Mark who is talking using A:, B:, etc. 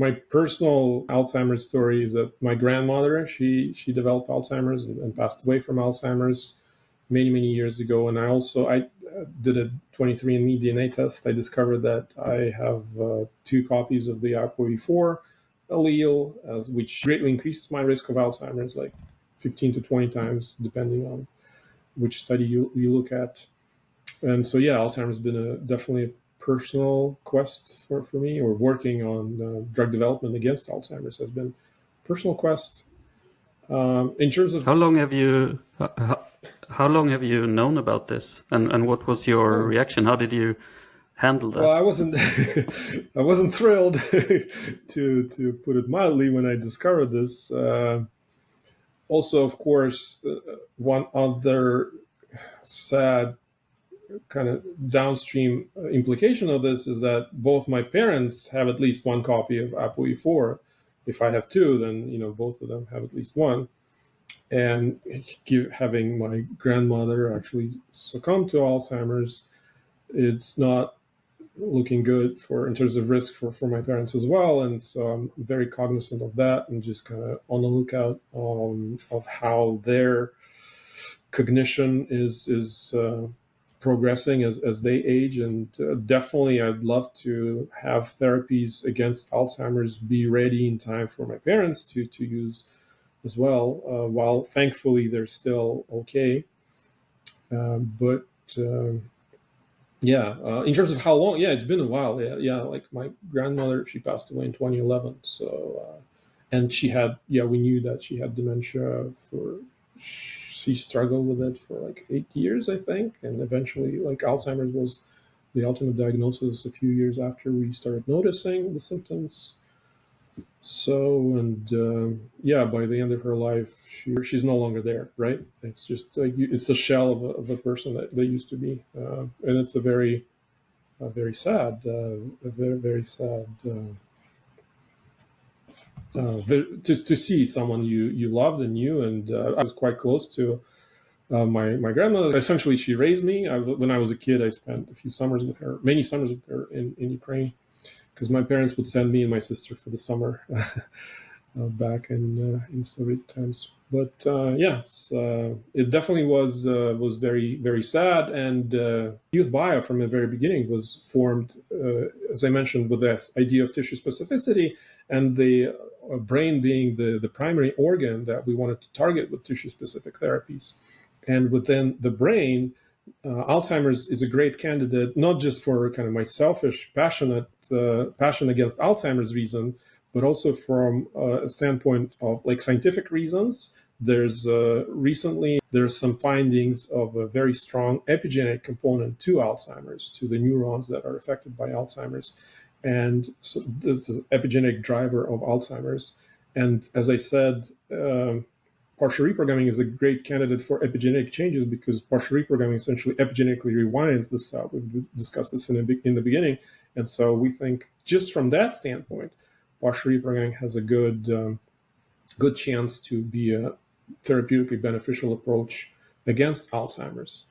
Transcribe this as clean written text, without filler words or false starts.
A: My personal Alzheimer's story is that my grandmother, she developed Alzheimer's and passed away from Alzheimer's many years ago. And I did a 23andMe DNA test. I discovered that I have 2 copies of the ApoE4 allele, which greatly increases my risk of Alzheimer's, like 15 to 20 times, depending on which study you look at. And so, yeah, Alzheimer's has been definitely a personal quest for me, or working on drug development against Alzheimer's has been a personal quest. In terms of
B: how long have you known about this, and what was your reaction? How did you handle that?
A: Well, I wasn't thrilled to put it mildly when I discovered this. Also, of course, one other sad kind of downstream implication of this is that both my parents have at least 1 copy of ApoE4. If I have 2, then both of them have at least 1. And having my grandmother actually succumb to Alzheimer's, it's not looking good in terms of risk for my parents as well. And so I'm very cognizant of that, and just kind of on the lookout of how their cognition is progressing as they age. And definitely I'd love to have therapies against Alzheimer's be ready in time for my parents to use as well, while thankfully they're still okay. But in terms of how long, it's been a while. Like my grandmother, she passed away in 2011. So, and we knew that she had dementia she struggled with it for like 8 years, I think. And eventually, like, Alzheimer's was the ultimate diagnosis a few years after we started noticing the symptoms. So, and by the end of her life, she's no longer there, right? It's just like it's a shell of a person that they used to be, and it's a very sad, very sad to see someone you loved and knew. And I was quite close to my grandmother. Essentially, she raised me. When I was a kid, I spent a few summers with her, many summers with her in Ukraine, because my parents would send me and my sister for the summer back in Soviet times. But it definitely was very sad. And YouthBio from the very beginning was formed, as I mentioned, with this idea of tissue specificity, and the brain being the primary organ that we wanted to target with tissue-specific therapies. And within the brain, Alzheimer's is a great candidate, not just for kind of my selfish passion against Alzheimer's reason, but also from a standpoint of like scientific reasons. There's some findings of a very strong epigenetic component to Alzheimer's, to the neurons that are affected by Alzheimer's. And so this is an epigenetic driver of Alzheimer's. And as I said, partial reprogramming is a great candidate for epigenetic changes, because partial reprogramming essentially epigenetically rewinds the cell. We've discussed this in the beginning. And so we think just from that standpoint, partial reprogramming has a good chance to be a therapeutically beneficial approach against Alzheimer's.